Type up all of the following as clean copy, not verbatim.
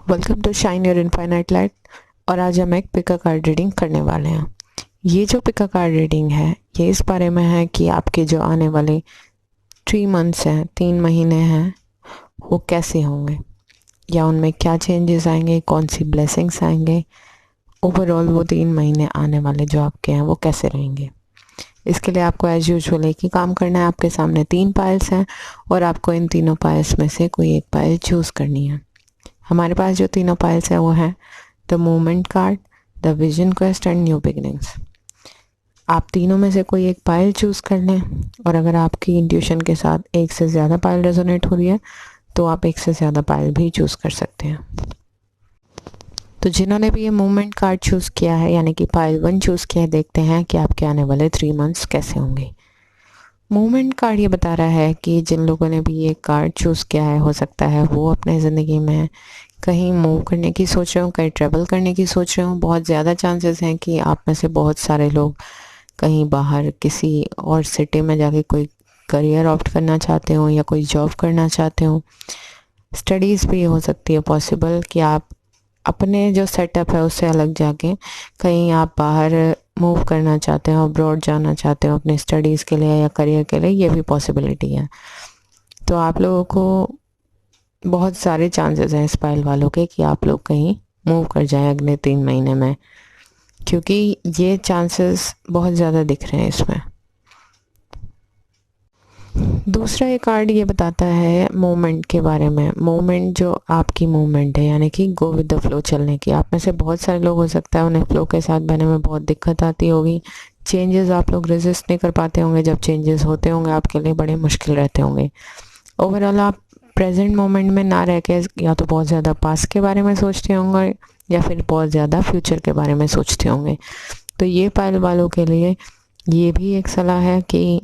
Welcome to shine your infinite light. और आज हम एक पिका कार्ड रीडिंग करने वाले हैं। ये जो पिका कार्ड रीडिंग है ये इस बारे में है कि आपके जो आने वाले 3 मंथ्स हैं, 3 महीने हैं, वो कैसे होंगे या उनमें क्या चेंजेस आएंगे, कौन सी ब्लेसिंग्स आएंगे। ओवरऑल वो 3 महीने आने वाले जो आपके हैं वो कैसे रहेंगे। इसके लिए आपको एज यूजुअल एक ही काम करना है। आपके सामने 3 पाइल्स हैं और आपको इन तीनों पाइल्स में से कोई एक पाइल चूज़ करनी है। हमारे पास जो तीनों पाइल्स हैं वो हैं the movement card, the vision quest and new beginnings. आप तीनों में से कोई एक पाइल चूज़ कर लें और अगर आपकी इंट्यूशन के साथ एक से ज़्यादा पाइल रेजोनेट हो रही है तो आप एक से ज़्यादा पाइल भी चूज़ कर सकते हैं। तो जिन्होंने भी ये मूवमेंट कार्ड चूज़ किया है यानी कि पाइल 1 चूज़ किया है, देखते हैं कि आपके आने वाले 3 मंथ्स कैसे होंगे। मूवमेंट कार्ड ये बता रहा है कि जिन लोगों ने भी ये कार्ड चूज़ किया है, हो सकता है वो अपने ज़िंदगी में कहीं मूव करने की सोच रहे हो, कहीं ट्रैवल करने की सोच रहे हो। बहुत ज़्यादा चांसेस हैं कि आप में से बहुत सारे लोग कहीं बाहर किसी और सिटी में जाके कोई करियर ऑप्ट करना चाहते हो या कोई जॉब करना चाहते हो। स्टडीज़ भी हो सकती है पॉसिबल कि आप अपने जो सेटअप है उससे अलग जाके कहीं आप बाहर मूव करना चाहते हो, अब्रॉड जाना चाहते हो अपनी स्टडीज़ के लिए या करियर के लिए, ये भी पॉसिबिलिटी है। तो आप लोगों को बहुत सारे चांसेस हैं इस पाइल वालों के कि आप लोग कहीं मूव कर जाएं अगले 3 महीने में, क्योंकि ये चांसेस बहुत ज़्यादा दिख रहे हैं इसमें। दूसरा ये कार्ड ये बताता है मूवमेंट के बारे में। मूवमेंट जो आपकी मूवमेंट है यानी कि गो विद द फ्लो, चलने की। आप में से बहुत सारे लोग हो सकता है उन्हें फ्लो के साथ बहने में बहुत दिक्कत आती होगी। चेंजेस आप लोग रेजिस्ट नहीं कर पाते होंगे। जब चेंजेस होते होंगे आपके लिए बड़े मुश्किल रहते होंगे। ओवरऑल आप प्रेजेंट मोमेंट में ना रह के या तो बहुत ज़्यादा पास्ट के बारे में सोचते होंगे या फिर बहुत ज़्यादा फ्यूचर के बारे में सोचते होंगे। तो ये पाइल वालों के लिए ये भी एक सलाह है कि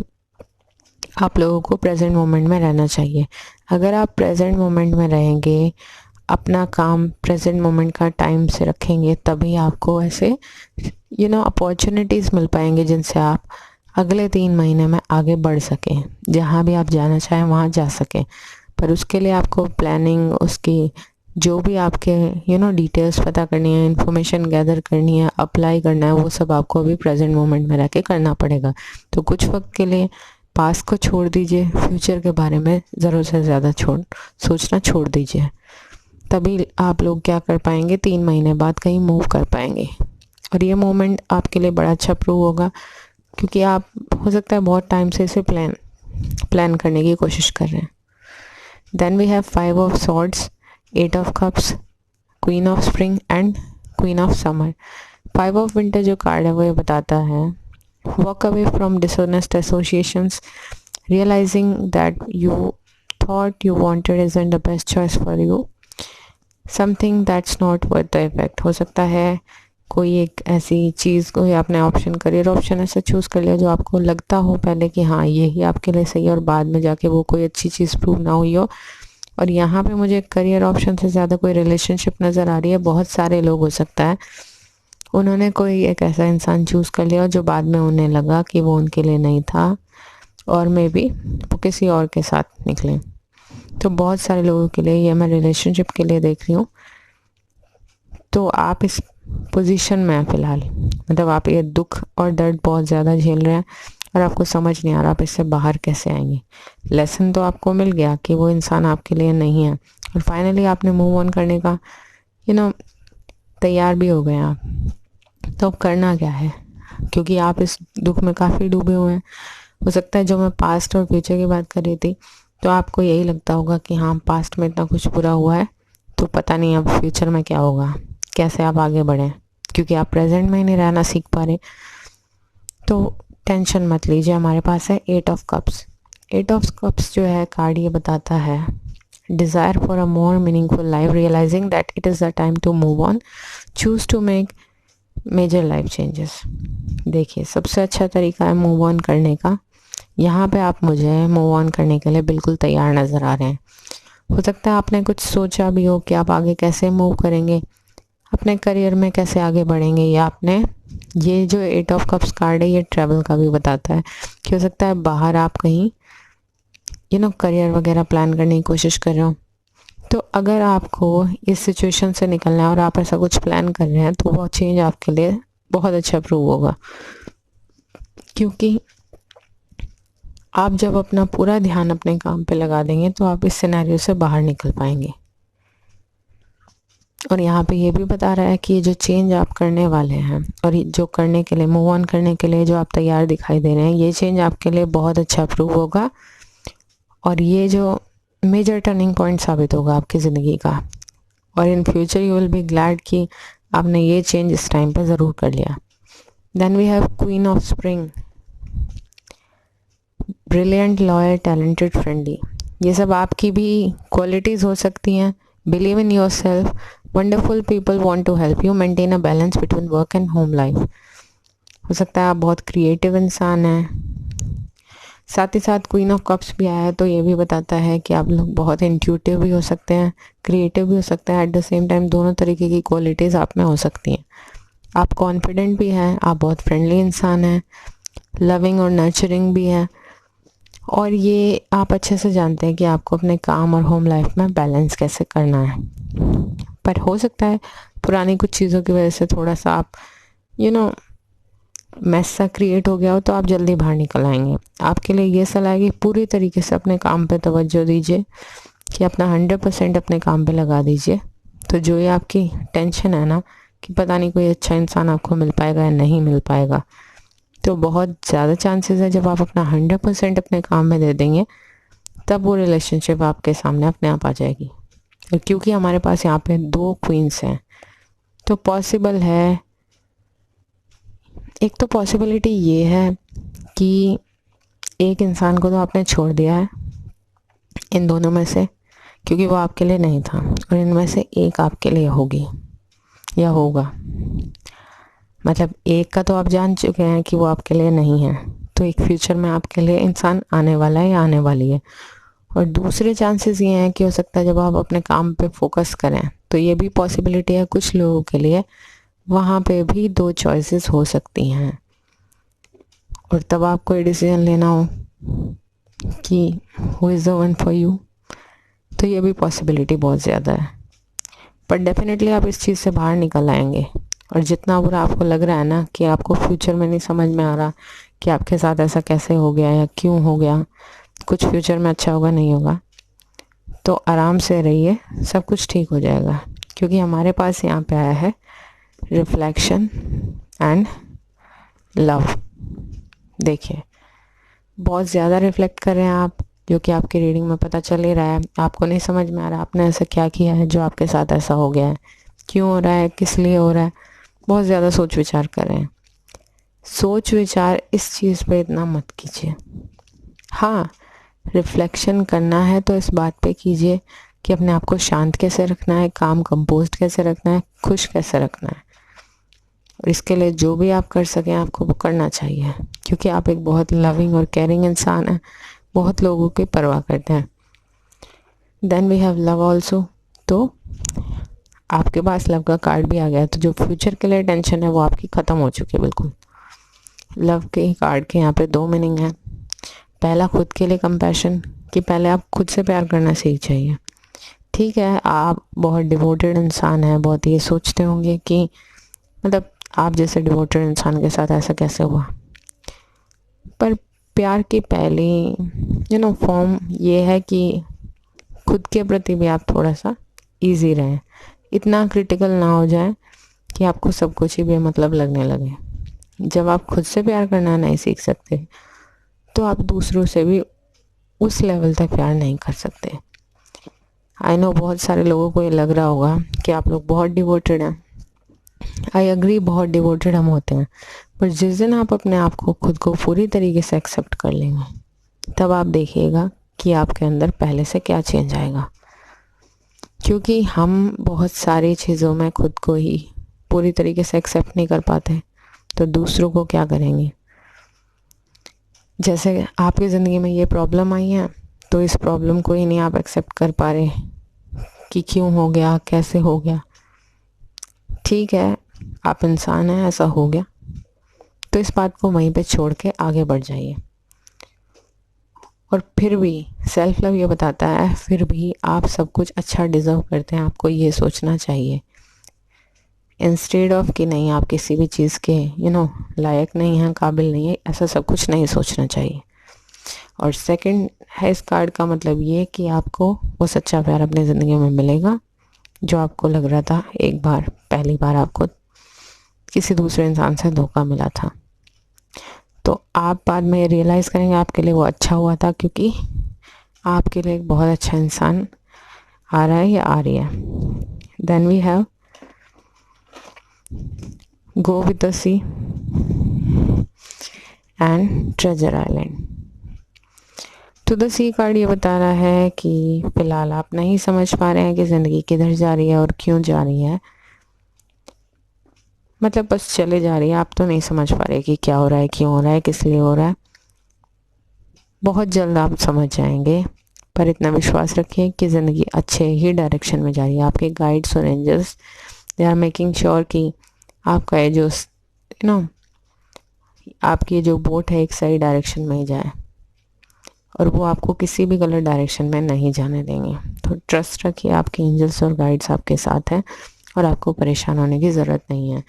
आप लोगों को प्रेजेंट मोमेंट में रहना चाहिए। अगर आप प्रेजेंट मोमेंट में रहेंगे, अपना काम प्रेजेंट मोमेंट का टाइम से रखेंगे, तभी आपको ऐसे अपॉर्चुनिटीज़ मिल पाएंगे जिनसे आप अगले 3 महीने में आगे बढ़ सकें, जहाँ भी आप जाना चाहें वहाँ जा सकें। पर उसके लिए आपको प्लानिंग, उसकी जो भी आपके डिटेल्स पता करनी है, इन्फॉर्मेशन गैदर करनी है, अप्लाई करना है, वो सब आपको अभी प्रेजेंट मोमेंट में रह के करना पड़ेगा। तो कुछ वक्त के लिए पास्ट को छोड़ दीजिए, फ्यूचर के बारे में ज़रूरत से ज़्यादा सोचना छोड़ दीजिए। तभी आप लोग क्या कर पाएंगे, 3 महीने बाद कहीं मूव कर पाएंगे। और ये मोमेंट आपके लिए बड़ा अच्छा प्रूव होगा, क्योंकि आप हो सकता है बहुत टाइम से इसे प्लान करने की कोशिश कर रहे हैं। Then we have 5 of swords, 8 of cups, queen of spring and queen of summer. 5 of winter जो कार्ड है वो ये बताता है walk away from dishonest associations, realizing that you thought you wanted isn't the best choice for you, something that's not worth the effect। हो सकता है कोई एक ऐसी चीज़, कोई आपने ऑप्शन, करियर ऑप्शन ऐसा चूज़ कर लिया जो आपको लगता हो पहले कि हाँ यही आपके लिए सही है, और बाद में जाके वो कोई अच्छी चीज़ प्रूव ना हुई हो। और यहाँ पे मुझे करियर ऑप्शन से ज़्यादा कोई रिलेशनशिप नज़र आ रही है। बहुत सारे लोग हो सकता है उन्होंने कोई एक ऐसा इंसान चूज़ कर लिया जो बाद में उन्हें लगा कि वो उनके लिए नहीं था, और मे बी वो किसी और के साथ निकले। तो बहुत सारे लोगों के लिए ये मैं रिलेशनशिप के लिए देख रही हूँ। तो आप इस पोजीशन में हैं फ़िलहाल, मतलब आप ये दुख और दर्द बहुत ज़्यादा झेल रहे हैं और आपको समझ नहीं आ रहा आप इससे बाहर कैसे आएंगे। लेसन तो आपको मिल गया कि वो इंसान आपके लिए नहीं है, और फाइनली आपने मूव ऑन करने का तैयार भी हो गए आप। तो अब करना क्या है, क्योंकि आप इस दुख में काफ़ी डूबे हुए हैं। हो सकता है जो मैं पास्ट और फ्यूचर की बात कर रही थी तो आपको यही लगता होगा कि हाँ पास्ट में इतना कुछ बुरा हुआ है तो पता नहीं अब फ्यूचर में क्या होगा, कैसे आप आगे बढ़ें, क्योंकि आप प्रेजेंट में ही नहीं रहना सीख पा रहे। तो टेंशन मत लीजिए, हमारे पास है 8 ऑफ कप्स। 8 ऑफ कप्स जो है कार्ड ये बताता है desire for a more meaningful life, realizing that it is the time to move on, choose to make major life changes. देखिए सबसे अच्छा तरीका है मूव ऑन करने का। यहाँ पे आप मुझे मूव ऑन करने के लिए बिल्कुल तैयार नज़र आ रहे हैं। हो सकता है आपने कुछ सोचा भी हो कि आप आगे कैसे मूव करेंगे, अपने करियर में कैसे आगे बढ़ेंगे, या आपने ये जो 8 ऑफ कप्स कार्ड है ये ट्रैवल का भी बताता है कि हो सकता है बाहर आप कहीं करियर वगैरह प्लान करने की कोशिश कर रहे हो। तो अगर आपको इस सिचुएशन से निकलना है और आप ऐसा कुछ प्लान कर रहे हैं तो वो चेंज आपके लिए बहुत अच्छा प्रूव होगा, क्योंकि आप जब अपना पूरा ध्यान अपने काम पे लगा देंगे तो आप इस सिनेरियो से बाहर निकल पाएंगे। और यहाँ पे ये भी बता रहा है कि ये जो चेंज आप करने वाले हैं और जो करने के लिए, मूव ऑन करने के लिए जो आप तैयार दिखाई दे रहे हैं, ये चेंज आपके लिए बहुत अच्छा प्रूव होगा और ये जो मेजर टर्निंग पॉइंट साबित होगा आपकी ज़िंदगी का। और in future you will be glad कि आपने ये चेंज इस टाइम पे ज़रूर कर लिया। Then we have queen of spring, brilliant, loyal, talented, friendly. ये सब आपकी भी क्वालिटीज़ हो सकती हैं। Believe in your self, wonderful people want to help you, maintain a balance between work and home life. हो सकता है आप बहुत क्रिएटिव इंसान हैं। साथ ही साथ क्वीन ऑफ कप्स भी आया है तो ये भी बताता है कि आप लोग बहुत इंट्यूटिव भी हो सकते हैं, क्रिएटिव भी हो सकते हैं। एट द सेम टाइम दोनों तरीके की क्वालिटीज़ आप में हो सकती हैं। आप कॉन्फिडेंट भी हैं, आप बहुत फ्रेंडली इंसान हैं, लविंग और नर्चरिंग भी हैं, और ये आप अच्छे से जानते हैं कि आपको अपने काम और होम लाइफ में बैलेंस कैसे करना है। पर हो सकता है पुरानी कुछ चीज़ों की वजह से थोड़ा सा आप मैस सा क्रिएट हो गया हो तो आप जल्दी बाहर निकल आएंगे। आपके लिए ये सलाह है कि पूरी तरीके से अपने काम पे तवज्जो दीजिए, कि अपना 100% अपने काम पे लगा दीजिए। तो जो ये आपकी टेंशन है ना कि पता नहीं कोई अच्छा इंसान आपको मिल पाएगा या नहीं मिल पाएगा, तो बहुत ज़्यादा चांसेस है जब आप अपना 100% अपने काम में दे देंगे तब वो रिलेशनशिप आपके सामने अपने आप आ जाएगी। और क्योंकि हमारे पास यहाँ पे 2 क्वींस हैं तो पॉसिबल है, एक तो पॉसिबिलिटी ये है कि एक इंसान को तो आपने छोड़ दिया है इन दोनों में से, क्योंकि वो आपके लिए नहीं था, और इनमें से एक आपके लिए होगी या होगा। मतलब एक का तो आप जान चुके हैं कि वो आपके लिए नहीं है, तो एक फ्यूचर में आपके लिए इंसान आने वाला है या आने वाली है। और दूसरे चांसेस ये हैं कि हो सकता है जब आप अपने काम पे फोकस करें तो ये भी पॉसिबिलिटी है कुछ लोगों के लिए वहाँ पे भी 2 चॉइसेस हो सकती हैं, और तब आपको ये डिसीजन लेना हो कि who is the one for you. तो ये भी पॉसिबिलिटी बहुत ज़्यादा है, पर डेफिनेटली आप इस चीज़ से बाहर निकल आएंगे। और जितना बुरा आपको लग रहा है ना कि आपको फ्यूचर में नहीं समझ में आ रहा कि आपके साथ ऐसा कैसे हो गया या क्यों हो गया, कुछ फ्यूचर में अच्छा होगा नहीं होगा, तो आराम से रहिए, सब कुछ ठीक हो जाएगा। क्योंकि हमारे पास यहाँ पे आया है रिफ्लेक्शन एंड लव। देखिए बहुत ज़्यादा रिफ्लेक्ट कर रहे हैं आप, जो कि आपकी रीडिंग में पता चल ही रहा है। आपको नहीं समझ में आ रहा आपने ऐसा क्या किया है जो आपके साथ ऐसा हो गया है, क्यों हो रहा है, किस लिए हो रहा है। बहुत ज़्यादा सोच विचार कर रहे हैं। सोच विचार इस चीज़ पे इतना मत कीजिए। हाँ, रिफ्लेक्शन करना है तो इस बात पे कीजिए कि अपने आप को शांत कैसे रखना है, काम कंपोज्ड कैसे रखना है, खुश कैसे रखना है। और इसके लिए जो भी आप कर सकें आपको वो करना चाहिए, क्योंकि आप एक बहुत लविंग और केयरिंग इंसान हैं, बहुत लोगों की परवाह करते हैं। Then we have love also, तो आपके पास लव का कार्ड भी आ गया, तो जो फ्यूचर के लिए टेंशन है वो आपकी ख़त्म हो चुकी है बिल्कुल। लव के कार्ड के यहाँ पे 2 मीनिंग है। पहला खुद के लिए कंपैशन, कि पहले आप खुद से प्यार करना सीख जाइए। ठीक है, आप बहुत डिवोटेड इंसान हैं, बहुत ये सोचते होंगे कि मतलब आप जैसे डिवोटेड इंसान के साथ ऐसा कैसे हुआ, पर प्यार की पहली फॉर्म ये है कि खुद के प्रति भी आप थोड़ा सा इजी रहें, इतना क्रिटिकल ना हो जाए कि आपको सब कुछ ही बेमतलब लगने लगे। जब आप खुद से प्यार करना नहीं सीख सकते तो आप दूसरों से भी उस लेवल तक प्यार नहीं कर सकते। आई नो बहुत सारे लोगों को ये लग रहा होगा कि आप लोग बहुत डिवोटेड हैं। आई एग्री, बहुत डिवोटेड हम होते हैं, पर जिस दिन आप अपने आप को खुद को पूरी तरीके से एक्सेप्ट कर लेंगे तब आप देखिएगा कि आपके अंदर पहले से क्या चेंज आएगा। क्योंकि हम बहुत सारी चीज़ों में खुद को ही पूरी तरीके से एक्सेप्ट नहीं कर पाते, तो दूसरों को क्या करेंगे। जैसे आपकी ज़िंदगी में ये प्रॉब्लम आई है, तो इस प्रॉब्लम को ही नहीं आप एक्सेप्ट कर पा रहे कि क्यों हो गया, कैसे हो गया। ठीक है, आप इंसान हैं, ऐसा हो गया, तो इस बात को वहीं पे छोड़ के आगे बढ़ जाइए। और फिर भी सेल्फ लव ये बताता है फिर भी आप सब कुछ अच्छा डिज़र्व करते हैं, आपको ये सोचना चाहिए इंस्टेड ऑफ कि नहीं आप किसी भी चीज़ के लायक नहीं हैं, काबिल नहीं है, ऐसा सब कुछ नहीं सोचना चाहिए। और सेकंड है इस कार्ड का मतलब ये कि आपको वो सच्चा प्यार अपनी ज़िंदगी में मिलेगा जो आपको लग रहा था एक बार पहली बार आपको किसी दूसरे इंसान से धोखा मिला था, तो आप बाद में रियलाइज़ करेंगे आपके लिए वो अच्छा हुआ था, क्योंकि आपके लिए एक बहुत अच्छा इंसान आ रहा है या आ रही है। Then we have go with the sea and treasure island. To the sea card ये बता रहा है कि फ़िलहाल आप नहीं समझ पा रहे हैं कि ज़िंदगी किधर जा रही है और क्यों जा रही है, मतलब बस चले जा रही है, आप तो नहीं समझ पा रहे कि क्या हो रहा है, क्यों हो रहा है, किस लिए हो रहा है। बहुत जल्द आप समझ जाएंगे, पर इतना विश्वास रखिए कि ज़िंदगी अच्छे ही डायरेक्शन में जा रही है। आपके गाइड्स और angels they are making sure कि आपका ये जो आपकी जो बोट है एक सही डायरेक्शन में ही जाए, और वो आपको किसी भी गलत डायरेक्शन में नहीं जाने देंगे। तो ट्रस्ट रखिए, आपके एंजल्स और गाइड्स आपके साथ हैं और आपको परेशान होने की ज़रूरत नहीं है,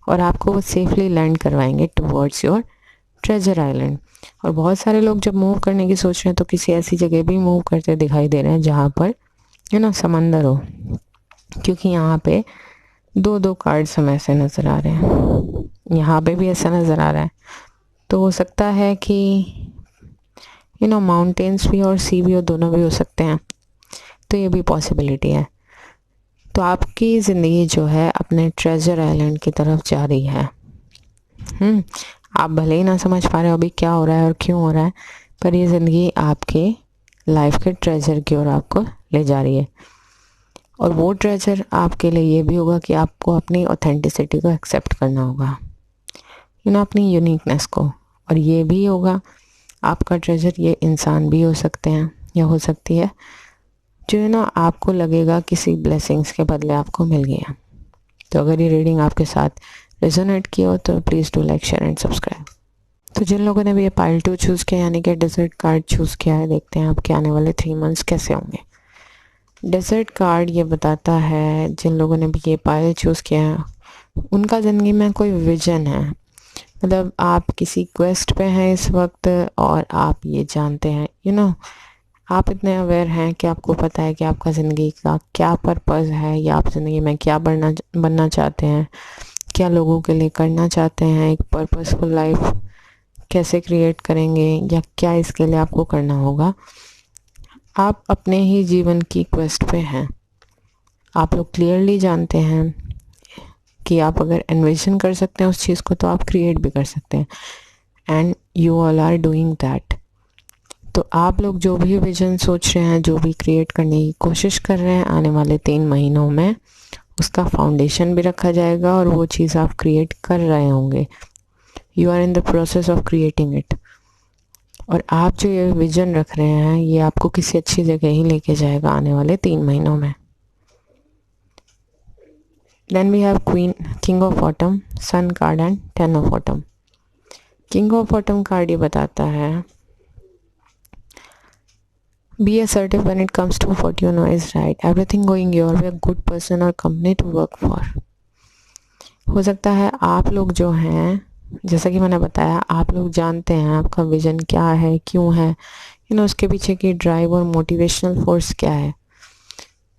और आपको वो सेफली लैंड करवाएंगे टुवर्ड्स योर ट्रेजर आइलैंड। और बहुत सारे लोग जब मूव करने की सोच रहे हैं तो किसी ऐसी जगह भी मूव करते दिखाई दे रहे हैं जहाँ पर समंदर हो, क्योंकि यहाँ पे दो दो कार्ड्स हमें ऐसे नज़र आ रहे हैं, यहाँ पे भी ऐसा नज़र आ रहा है। तो हो सकता है कि माउंटेन्स भी और सी भी और दोनों भी हो सकते हैं, तो ये भी पॉसिबिलिटी है। तो आपकी ज़िंदगी जो है अपने ट्रेजर आइलैंड की तरफ जा रही है। आप भले ही ना समझ पा रहे हो अभी क्या हो रहा है और क्यों हो रहा है, पर ये ज़िंदगी आपके लाइफ के ट्रेजर की ओर आपको ले जा रही है। और वो ट्रेजर आपके लिए ये भी होगा कि आपको अपनी ऑथेंटिसिटी को एक्सेप्ट करना होगा, अपनी यूनिकनेस को। और ये भी होगा आपका ट्रेजर, ये इंसान भी हो सकते हैं या हो सकती है जो आपको लगेगा किसी ब्लेसिंग्स के बदले आपको मिल गया। तो अगर ये रीडिंग आपके साथ रेजोनेट की हो तो please do like share and subscribe. तो जिन लोगों ने भी ये पाइल 2 चूज़ किया यानी कि डेजर्ट कार्ड चूज़ किया है, देखते हैं आपके आने वाले 3 मंथ्स कैसे होंगे। डेजर्ट कार्ड ये बताता है जिन लोगों ने भी ये पाइल चूज़ किया है उनका ज़िंदगी में कोई विजन है, मतलब आप किसी क्वेस्ट पे हैं इस वक्त और आप ये जानते हैं आप इतने अवेयर हैं कि आपको पता है कि आपका ज़िंदगी का क्या पर्पस है, या आप ज़िंदगी में क्या बनना चाहते हैं, क्या लोगों के लिए करना चाहते हैं, एक पर्पसफुल लाइफ कैसे क्रिएट करेंगे, या क्या इसके लिए आपको करना होगा। आप अपने ही जीवन की क्वेस्ट पे हैं। आप लोग क्लियरली जानते हैं कि आप अगर एन्विजन कर सकते हैं उस चीज़ को तो आप क्रिएट भी कर सकते हैं, and you all are doing that. तो आप लोग जो भी विजन सोच रहे हैं, जो भी क्रिएट करने की कोशिश कर रहे हैं, आने वाले 3 महीनों में उसका फाउंडेशन भी रखा जाएगा और वो चीज़ आप क्रिएट कर रहे होंगे। You are in the process of creating it. और आप जो ये विजन रख रहे हैं ये आपको किसी अच्छी जगह ही लेके जाएगा आने वाले 3 महीनों में। Then we have king of autumn, sun card and 10 of autumn. King of autumn card ये बताता है be assertive when it comes to what you know is right, everything going your way, a good person or company to work for। हो सकता है आप लोग जो हैं, जैसा कि मैंने बताया, आप लोग जानते हैं आपका विजन क्या है, क्यों है, उसके पीछे की ड्राइव और मोटिवेशनल फोर्स क्या है।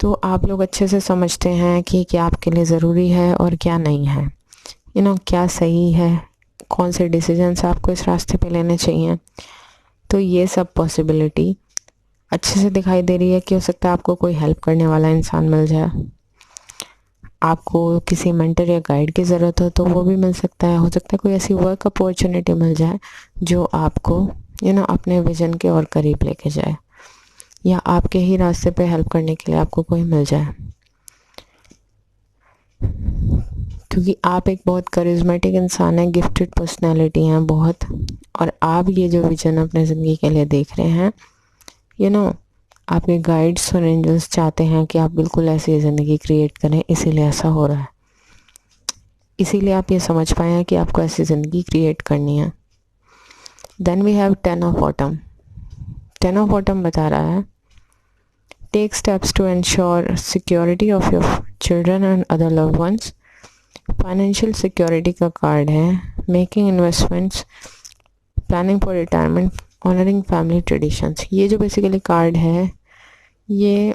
तो आप लोग अच्छे से समझते हैं कि क्या आपके लिए ज़रूरी है और क्या नहीं है, क्या सही है, कौन से डिसीजंस आपको इस रास्ते पे लेने चाहिए। तो ये सब पॉसिबिलिटी अच्छे से दिखाई दे रही है कि हो सकता है आपको कोई हेल्प करने वाला इंसान मिल जाए, आपको किसी मेंटर या गाइड की ज़रूरत हो तो वो भी मिल सकता है। हो सकता है कोई ऐसी वर्क अपॉर्चुनिटी मिल जाए जो आपको अपने विजन के और करीब लेके जाए, या आपके ही रास्ते पे हेल्प करने के लिए आपको कोई मिल जाए, क्योंकि आप एक बहुत करिश्मेटिक इंसान हैं, गिफ्टेड पर्सनैलिटी हैं बहुत। और आप ये जो विजन अपने ज़िंदगी के लिए देख रहे हैं, आपके गाइड्स और एंजल्स चाहते हैं कि आप बिल्कुल ऐसी ज़िंदगी क्रिएट करें, इसीलिए ऐसा हो रहा है। इसीलिए आप ये समझ पाए हैं कि आपको ऐसी ज़िंदगी क्रिएट करनी है। Then we have 10 of autumn. Ten of bottom बता रहा है take steps to ensure security of your children and other loved ones. Financial security का कार्ड है, making investments, planning for retirement, honouring family traditions. ये जो basically card है ये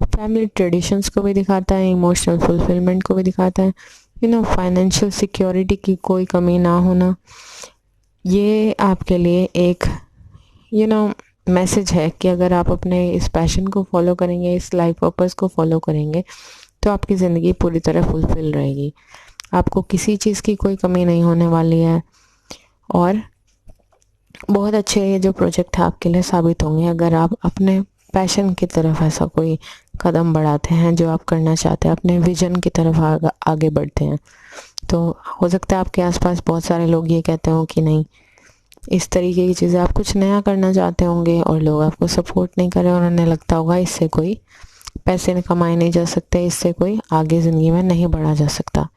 family traditions को भी दिखाता है, इमोशनल फुलफिलमेंट को भी दिखाता है, फाइनेंशियल सिक्योरिटी की कोई कमी ना होना। ये आपके लिए एक मैसेज है कि अगर आप अपने इस पैशन को फॉलो करेंगे, इस लाइफ पर्पस को फॉलो करेंगे, तो आपकी ज़िंदगी पूरी तरह फुलफिल रहेगी। आपको किसी चीज़ की कोई कमी नहीं होने वाली है और बहुत अच्छे ये जो प्रोजेक्ट है आपके लिए साबित होंगे अगर आप अपने पैशन की तरफ ऐसा कोई कदम बढ़ाते हैं जो आप करना चाहते हैं, अपने विजन की तरफ आगे बढ़ते हैं। तो हो सकता है आपके आसपास बहुत सारे लोग ये कहते हो कि नहीं, इस तरीके की चीज़ें आप कुछ नया करना चाहते होंगे और लोग आपको सपोर्ट नहीं कर रहे और उन्हें लगता होगा इससे कोई पैसे कमाए नहीं जा सकते, इससे कोई आगे ज़िंदगी में नहीं बढ़ा जा सकता।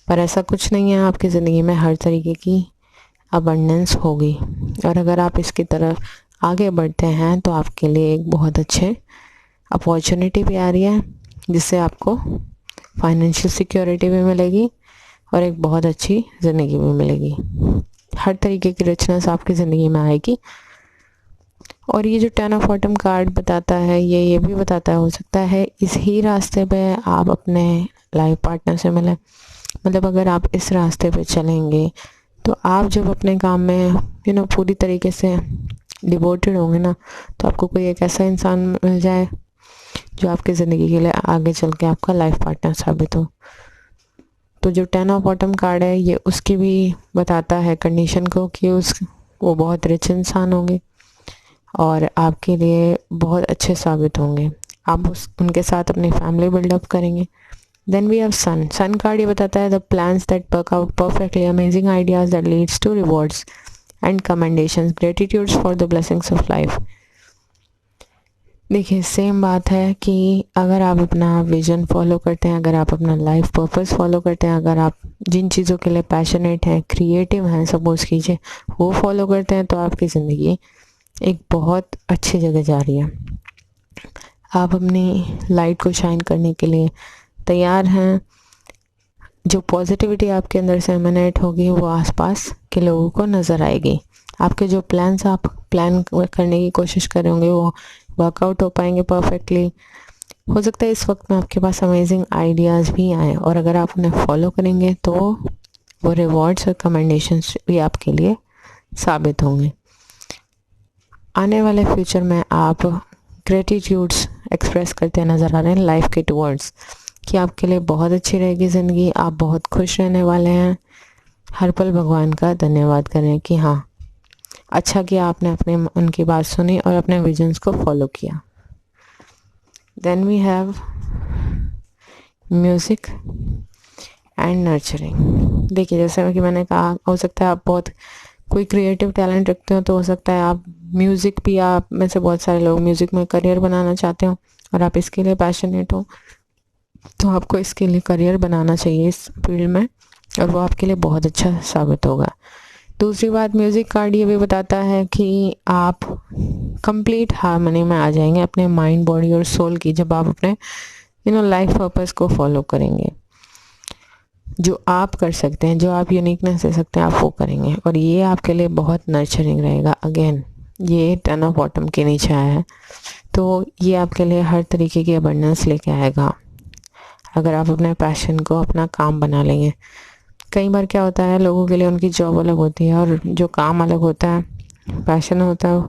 पर ऐसा कुछ नहीं है, आपकी ज़िंदगी में हर तरीके की अबंडेंस होगी और अगर आप इसकी तरफ आगे बढ़ते हैं तो आपके लिए एक बहुत अच्छे अपॉर्चुनिटी भी आ रही है जिससे आपको फाइनेंशियल सिक्योरिटी भी मिलेगी और एक बहुत अच्छी ज़िंदगी भी मिलेगी। हर तरीके की रिचनेस आपकी ज़िंदगी में आएगी। और ये जो टेन ऑफ बॉटम कार्ड बताता है ये भी बताता है हो सकता है इस ही रास्ते पे आप अपने लाइफ पार्टनर से मिलें। मतलब अगर आप इस रास्ते पे चलेंगे तो आप जब अपने काम में पूरी तरीके से डिवोटेड होंगे ना, तो आपको कोई एक ऐसा इंसान मिल जाए जो आपकी ज़िंदगी के लिए आगे चल के आपका लाइफ पार्टनर साबित हो। तो जो टेन ऑफ बॉटम कार्ड है ये उसकी भी बताता है कंडीशन को कि वो बहुत रिच इंसान होंगे और आपके लिए बहुत अच्छे साबित होंगे। आप उनके साथ अपनी फैमिली बिल्डअप करेंगे। Then we have sun card ये बताता है the plans that work out perfectly, amazing ideas that leads to rewards and commendations, gratitudes for the blessings of life. देखिए सेम बात है कि अगर आप अपना विजन फॉलो करते हैं, अगर आप अपना लाइफ पर्पस फॉलो करते हैं, अगर आप जिन चीज़ों के लिए पैशनेट हैं, क्रिएटिव हैं, सपोज कीजिए, वो फॉलो करते हैं तो आपकी ज़िंदगी एक बहुत अच्छी जगह जा रही है। आप अपनी लाइट को शाइन करने के लिए तैयार हैं। जो पॉजिटिविटी आपके अंदर से एमिनेट होगी वो आसपास के लोगों को नज़र आएगी। आपके जो प्लान्स आप प्लान करने की कोशिश कर रहे होंगे वो वर्कआउट हो पाएंगे परफेक्टली। हो सकता है इस वक्त में आपके पास अमेजिंग आइडियाज़ भी आए और अगर आप उन्हें फॉलो करेंगे तो वो रिवॉर्ड्स और कमेंडेशंस भी आपके लिए साबित होंगे। आने वाले फ्यूचर में आप ग्रेटिट्यूड्स एक्सप्रेस करते नज़र आ रहे हैं लाइफ के टुवर्ड्स कि आपके लिए बहुत अच्छी रहेगी ज़िंदगी, आप बहुत खुश रहने वाले हैं। हर पल भगवान का धन्यवाद करें कि हाँ, अच्छा किया आपने अपने उनकी बात सुनी और अपने विजन्स को फॉलो किया। Then we have music and nurturing. देखिए जैसे कि मैंने कहा, हो सकता है आप बहुत कोई क्रिएटिव टैलेंट रखते हो, तो हो सकता है आप म्यूज़िक भी, आप में से बहुत सारे लोग म्यूज़िक में करियर बनाना चाहते हो और आप इसके लिए पैशनेट हो, तो आपको इसके लिए करियर बनाना चाहिए इस फील्ड में और वो आपके लिए बहुत अच्छा साबित होगा। दूसरी बात, म्यूज़िक कार्ड ये भी बताता है कि आप कंप्लीट हार्मनी में आ जाएंगे अपने माइंड, बॉडी और सोल की, जब आप अपने लाइफ पर्पस को फॉलो करेंगे। जो आप कर सकते हैं, जो आप यूनिकनेस दे सकते हैं, आप वो करेंगे और ये आपके लिए बहुत नर्चरिंग रहेगा। अगेन ये टेन ऑफ बॉटम के नीचे आया है तो ये आपके लिए हर तरीके की अबंडेंस लेके आएगा अगर आप अपने पैशन को अपना काम बना लेंगे। कई बार क्या होता है, लोगों के लिए उनकी जॉब अलग होती है और जो काम अलग होता है, पैशन होता है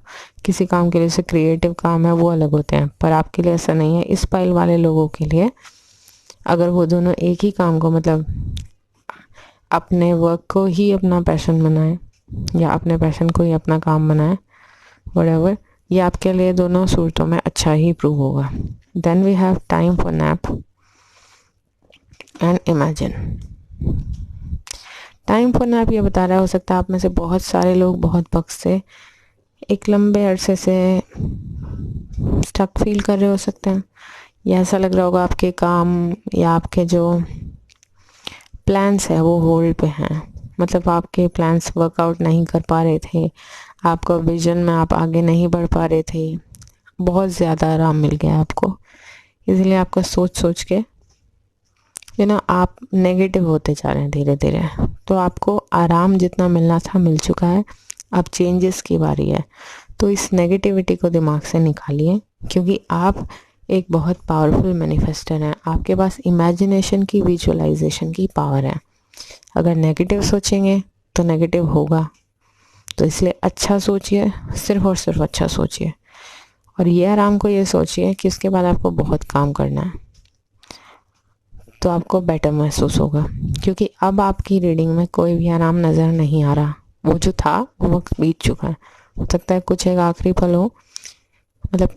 किसी काम के लिए, जैसे क्रिएटिव काम है, वो अलग होते हैं। पर आपके लिए ऐसा नहीं है। इस पाइल वाले लोगों के लिए अगर वो दोनों एक ही काम को, मतलब अपने वर्क को ही अपना पैशन बनाए या अपने पैशन को ही अपना काम बनाए, व्हाटएवर, ये आपके लिए दोनों सूरतों में अच्छा ही प्रूव होगा। Then we have time for nap and imagine. Time for nap ये बता रहा है, हो सकता है आप में से बहुत सारे लोग बहुत वक्त से एक लंबे अरसे से स्टक फील कर रहे हो सकते हैं, या ऐसा लग रहा होगा आपके काम या आपके जो प्लान्स है वो होल्ड पे हैं। मतलब आपके प्लान्स वर्कआउट नहीं कर पा रहे थे, आपका विजन में आप आगे नहीं बढ़ पा रहे थे, बहुत ज़्यादा आराम मिल गया आपको, इसलिए आपका सोच सोच के आप नेगेटिव होते जा रहे हैं धीरे धीरे। तो आपको आराम जितना मिलना था मिल चुका है, अब चेंजेस की बारी है। तो इस नेगेटिविटी को दिमाग से निकालिए, क्योंकि आप एक बहुत पावरफुल मैनिफेस्टर हैं। आपके पास इमेजिनेशन की, विजुअलाइजेशन की पावर है। अगर नेगेटिव सोचेंगे तो नेगेटिव होगा, तो इसलिए अच्छा सोचिए, सिर्फ और सिर्फ अच्छा सोचिए। और ये आराम को ये सोचिए कि इसके बाद आपको बहुत काम करना है, तो आपको बेटर महसूस होगा। क्योंकि अब आपकी रीडिंग में कोई भी आराम नज़र नहीं आ रहा, वो जो था वो वक्त बीत चुका है। हो सकता है कुछ एक आखिरी पल हो, मतलब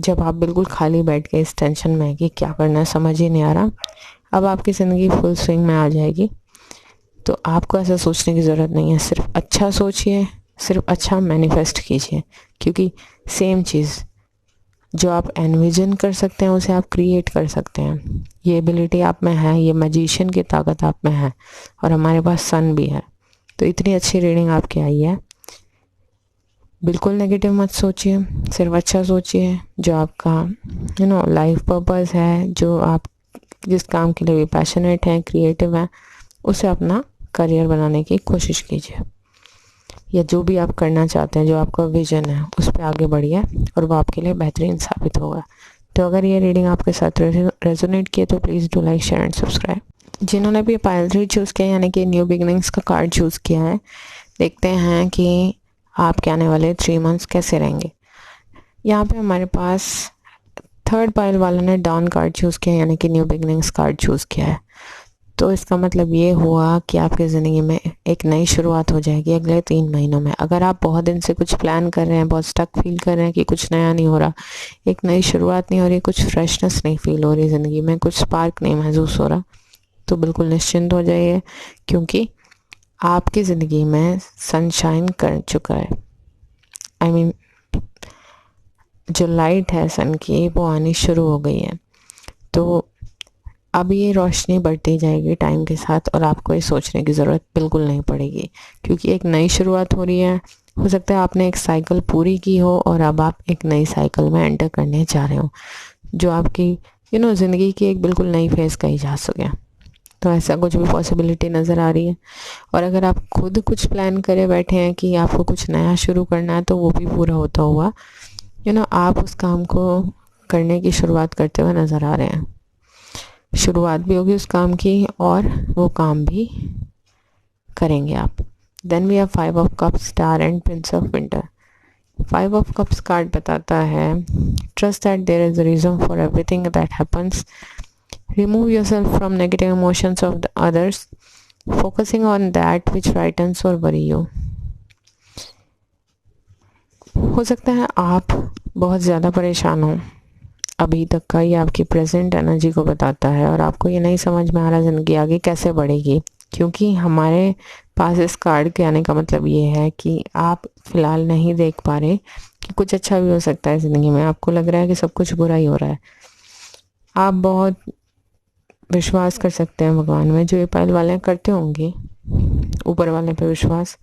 जब आप बिल्कुल खाली बैठ के इस टेंशन में है कि क्या करना है, समझ ही नहीं आ रहा। अब आपकी ज़िंदगी फुल स्विंग में आ जाएगी, तो आपको ऐसा सोचने की ज़रूरत नहीं है। सिर्फ अच्छा सोचिए, सिर्फ अच्छा मैनिफेस्ट कीजिए, क्योंकि सेम चीज़ जो आप एनविजन कर सकते हैं उसे आप क्रिएट कर सकते हैं। ये एबिलिटी आप में है, ये मैजिशियन की ताकत आप में है, और हमारे पास सन भी है। तो इतनी अच्छी रीडिंग आपकी आई है। बिल्कुल नेगेटिव मत सोचिए, सिर्फ अच्छा सोचिए। जो आपका लाइफ पर्पस है, जो आप जिस काम के लिए भी पैशनेट हैं, क्रिएटिव हैं, उसे अपना करियर बनाने की कोशिश कीजिए। या जो भी आप करना चाहते हैं, जो आपका विजन है, उस पर आगे बढ़िए और वो आपके लिए बेहतरीन साबित होगा। तो अगर ये रीडिंग आपके साथ रेजोनेट किए तो please do like, share and subscribe. जिन्होंने भी पायल 3 चूज़ किया, यानी कि न्यू बिगनिंग्स का कार्ड चूज़ किया है, देखते हैं कि आपके आने वाले 3 मंथ्स कैसे रहेंगे। यहाँ पे हमारे पास थर्ड पायल वाले ने डॉन कार्ड चूज़ किया, यानी कि न्यू बिगनिंग्स कार्ड चूज़ किया है। तो इसका मतलब ये हुआ कि आपकी ज़िंदगी में एक नई शुरुआत हो जाएगी अगले 3 महीनों में। अगर आप बहुत दिन से कुछ प्लान कर रहे हैं, बहुत स्टक फील कर रहे हैं कि कुछ नया नहीं हो रहा, एक नई शुरुआत नहीं हो रही, कुछ फ्रेशनेस नहीं फील हो रही ज़िंदगी में, कुछ स्पार्क नहीं महसूस हो रहा, तो बिल्कुल निश्चिंत हो जाइए, क्योंकि आपकी ज़िंदगी में सनशाइन कर चुका है। आई मीन जो लाइट है सन की, वो आनी शुरू हो गई है। तो अब ये रोशनी बढ़ती जाएगी टाइम के साथ, और आपको ये सोचने की ज़रूरत बिल्कुल नहीं पड़ेगी, क्योंकि एक नई शुरुआत हो रही है। हो सकता है आपने एक साइकिल पूरी की हो और अब आप एक नई साइकिल में एंटर करने जा रहे हो, जो आपकी ज़िंदगी की एक बिल्कुल नई फेज़ कही जा सके। तो ऐसा कुछ भी पॉसिबिलिटी नज़र आ रही है। और अगर आप खुद कुछ प्लान करे बैठे हैं कि आपको कुछ नया शुरू करना है, तो वो भी पूरा होता हुआ आप उस काम को करने की शुरुआत करते हुए नज़र आ रहे हैं। शुरुआत भी होगी उस काम की, और वो काम भी करेंगे आप। Then we have 5 of cups, star and prince of winter. 5 of cups card बताता है trust that there is a reason for everything that happens, remove yourself from negative emotions of the others, focusing on that which frightens और worry you. हो सकता है आप बहुत ज़्यादा परेशान हो, अभी तक का ये आपकी प्रेजेंट एनर्जी को बताता है, और आपको ये नहीं समझ में आ रहा ज़िंदगी आगे कैसे बढ़ेगी, क्योंकि हमारे पास इस कार्ड के आने का मतलब ये है कि आप फ़िलहाल नहीं देख पा रहे कि कुछ अच्छा भी हो सकता है ज़िंदगी में। आपको लग रहा है कि सब कुछ बुरा ही हो रहा है। आप बहुत विश्वास कर सकते हैं भगवान में, जो ये पायल वाले करते होंगे ऊपर वाले पे विश्वास।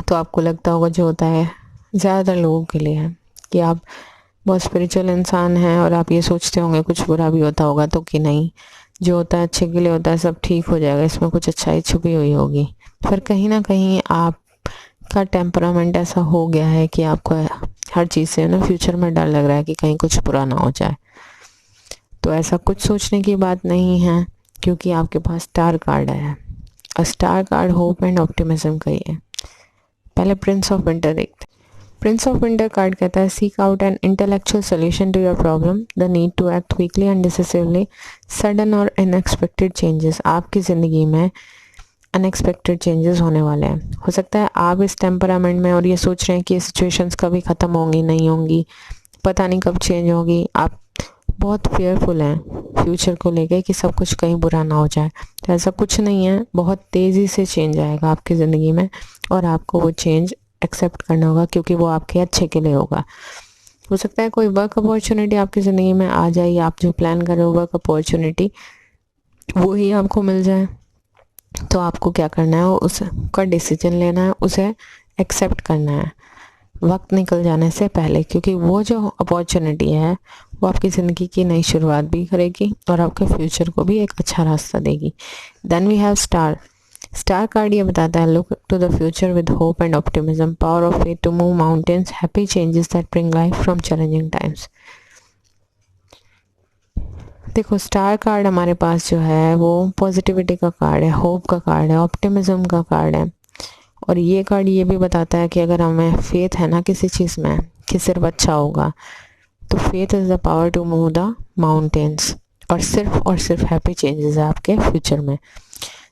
तो आपको लगता होगा जो होता है ज़्यादातर लोगों के लिए है कि आप बहुत स्पिरिचुअल इंसान हैं, और आप ये सोचते होंगे कुछ बुरा भी होता होगा, तो कि नहीं, जो होता है अच्छे के लिए होता है, सब ठीक हो जाएगा, इसमें कुछ अच्छाई छुपी हुई होगी। पर कहीं ना कहीं आपका टेम्परामेंट ऐसा हो गया है कि आपको हर चीज़ से फ्यूचर में डर लग रहा है कि कहीं कुछ बुरा ना हो जाए। तो ऐसा कुछ सोचने की बात नहीं है, क्योंकि आपके पास स्टार कार्ड है, और star card hope and optimism का ही है। पहले प्रिंस ऑफ विंटर देखते हैं। प्रिंस ऑफ विंटर कार्ड कहता है seek out an intellectual solution to your problem, the need to act quickly and decisively, sudden और अनएक्सपेक्टेड चेंजेस। आपकी ज़िंदगी में अनएक्सपेक्टेड चेंजेस होने वाले हैं। हो सकता है आप इस टेम्परामेंट में और ये सोच रहे हैं कि ये सिचुएशंस कभी ख़त्म होंगी, नहीं होंगी, पता नहीं कब चेंज होगी। आप बहुत फेयरफुल हैं फ्यूचर को लेके कि सब कुछ कहीं बुरा ना हो जाए। तो ऐसा कुछ नहीं है, बहुत तेज़ी से चेंज आएगा आपकी ज़िंदगी में, और आपको वो चेंज एक्सेप्ट करना होगा, क्योंकि वो आपके अच्छे के लिए होगा। हो सकता है कोई वर्क अपॉर्चुनिटी आपकी ज़िंदगी में आ जाए, आप जो प्लान कर रहे हो वर्क अपॉर्चुनिटी वो ही आपको मिल जाए। तो आपको क्या करना है, उसका डिसीजन लेना है, उसे एक्सेप्ट करना है वक्त निकल जाने से पहले, क्योंकि वो जो अपॉर्चुनिटी है वो आपकी ज़िंदगी की नई शुरुआत भी करेगी और आपके फ्यूचर को भी एक अच्छा रास्ता देगी। Then we have star. Star card ये बताता है look to the future with hope and optimism, power of faith to move mountains, happy changes that bring life from challenging times. देखो स्टार कार्ड हमारे पास जो है वो पॉजिटिविटी का कार्ड है, होप का कार्ड है, ऑप्टिमिज्म का कार्ड है। और ये कार्ड ये भी बताता है कि अगर हमें फेथ है ना किसी चीज़ में कि सिर्फ अच्छा होगा, तो faith is the power to move the mountains, और सिर्फ हैप्पी चेंजेस है आपके फ्यूचर में।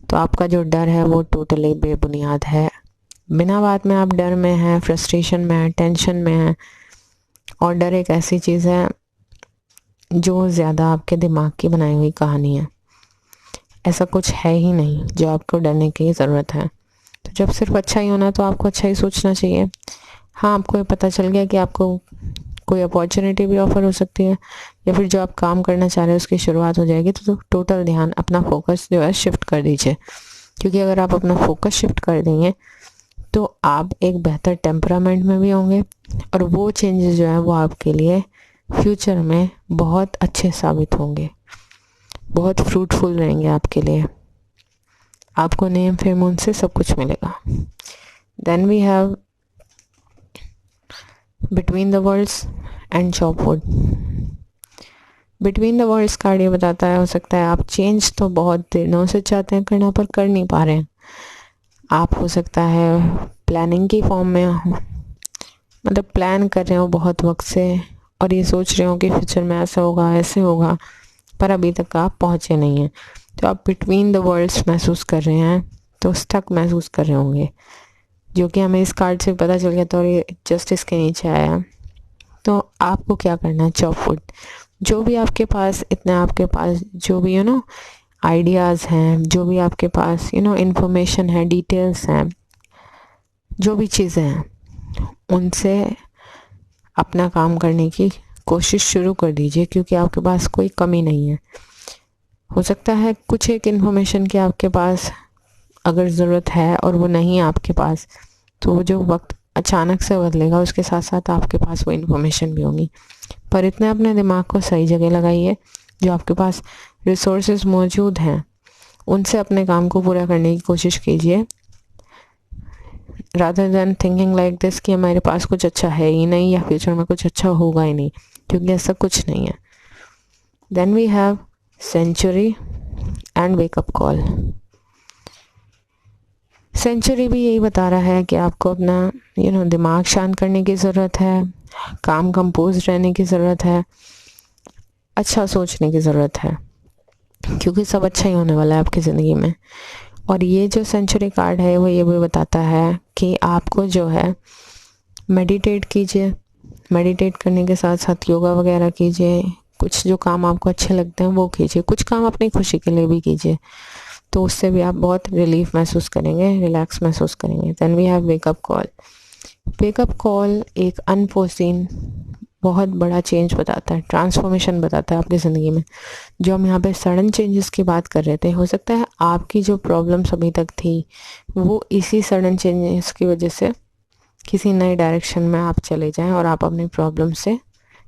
तो आपका जो डर है वो टोटली बेबुनियाद है, बिना बात में आप डर में हैं, फ्रस्ट्रेशन में हैं, टेंशन में हैं। और डर एक ऐसी चीज़ है जो ज़्यादा आपके दिमाग की बनाई हुई कहानी है, ऐसा कुछ है ही नहीं जो आपको डरने की ज़रूरत है। तो जब सिर्फ अच्छा ही होना तो आपको अच्छा ही सोचना चाहिए। हाँ, आपको ये पता चल गया कि आपको कोई अपॉर्चुनिटी भी ऑफ़र हो सकती है, या फिर जो आप काम करना चाह रहे हैं उसकी शुरुआत हो जाएगी, तो टोटल ध्यान अपना फोकस जो है शिफ्ट कर दीजिए, क्योंकि अगर आप अपना फोकस शिफ्ट कर देंगे तो आप एक बेहतर टेम्परामेंट में भी होंगे, और वो चेंजेस जो है वो आपके लिए फ्यूचर में बहुत अच्छे साबित होंगे, बहुत फ्रूटफुल रहेंगे आपके लिए। आपको नेम फेम उनसे सब कुछ मिलेगा। Then we have between the worlds and chopwood. Between the worlds card ये बताता है हो सकता है आप चेंज तो बहुत दिनों से चाहते हैं करना पर कर नहीं पा रहे हैं। आप हो सकता है प्लानिंग की फॉर्म में हो, मतलब प्लान कर रहे हो बहुत वक्त से, और ये सोच रहे हो कि फ्यूचर में ऐसा होगा ऐसे होगा, पर अभी तक आप पहुँचे नहीं हैं। तो आप बिटवीन द वर्ल्ड्स महसूस कर रहे हैं, तो स्टक महसूस कर रहे होंगे, जो कि हमें इस कार्ड से पता चल गया। तो ये जस्टिस के नीचे आया। तो आपको क्या करना है, चॉपवुड। जो भी आपके पास आपके पास जो भी आइडियाज़ हैं, जो भी आपके पास इन्फॉर्मेशन है, डिटेल्स हैं, जो भी चीज़ें हैं, उनसे अपना काम करने की कोशिश शुरू कर दीजिए, क्योंकि आपके पास कोई कमी नहीं है। हो सकता है कुछ एक इन्फॉर्मेशन की आपके पास अगर ज़रूरत है और वो नहीं है आपके पास, तो वो जो वक्त अचानक से बदलेगा उसके साथ साथ आपके पास वो इन्फॉर्मेशन भी होगी। पर इतने अपने दिमाग को सही जगह लगाइए, जो आपके पास रिसोर्सेज मौजूद हैं उनसे अपने काम को पूरा करने की कोशिश कीजिए, rather than thinking like this कि हमारे पास कुछ अच्छा है ही नहीं या फ्यूचर में कुछ अच्छा होगा ही नहीं, क्योंकि ऐसा कुछ नहीं है। Then we have century and wake up call. Century भी यही बता रहा है कि आपको अपना दिमाग शांत करने की ज़रूरत है, काम कंपोज रहने की ज़रूरत है, अच्छा सोचने की ज़रूरत है, क्योंकि सब अच्छा ही होने वाला है आपकी ज़िंदगी में। और ये जो सेंचुरी कार्ड है वो ये भी बताता है कि आपको जो है मेडिटेट कीजिए, मेडिटेट करने के साथ साथ योगा वगैरह कीजिए, कुछ जो काम आपको अच्छे लगते हैं वो कीजिए, कुछ काम अपनी खुशी के लिए भी कीजिए, तो उससे भी आप बहुत रिलीफ महसूस करेंगे, रिलैक्स महसूस करेंगे। Then we have wake up call. Wake up call एक अनफोर्सीन बहुत बड़ा चेंज बताता है, ट्रांसफॉर्मेशन बताता है आपकी ज़िंदगी में। जो हम यहाँ पे सडन चेंजेस की बात कर रहे थे, हो सकता है आपकी जो प्रॉब्लम्स अभी तक थी वो इसी सडन चेंजेस की वजह से किसी नए डायरेक्शन में आप चले जाएं और आप अपनी प्रॉब्लम से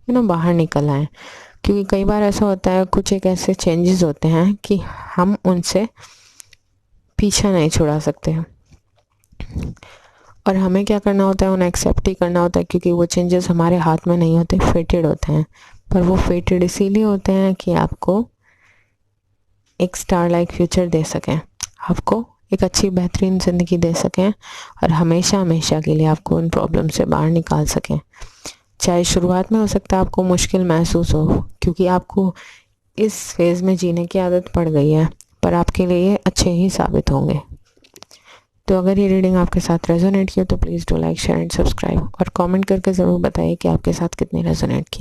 बाहर निकल आएँ। क्योंकि कई बार ऐसा होता है, कुछ एक ऐसे चेंजेस होते हैं कि हम उनसे पीछा नहीं छुड़ा सकते, और हमें क्या करना होता है, उन्हें एक्सेप्ट ही करना होता है, क्योंकि वो चेंजेस हमारे हाथ में नहीं होते, फेटेड होते हैं। पर वो फेटेड इसीलिए होते हैं कि आपको एक स्टार लाइक फ्यूचर दे सकें, आपको एक अच्छी बेहतरीन ज़िंदगी दे सकें, और हमेशा हमेशा के लिए आपको उन प्रॉब्लम से बाहर निकाल सकें। चाहे शुरुआत में हो सकता है आपको मुश्किल महसूस हो, क्योंकि आपको इस फेज़ में जीने की आदत पड़ गई है, पर आपके लिए ये अच्छे ही साबित होंगे। तो अगर ये रीडिंग आपके साथ रेजोनेट की तो please do like, share and subscribe, और कमेंट करके ज़रूर बताइए कि आपके साथ कितनी रेजोनेट की।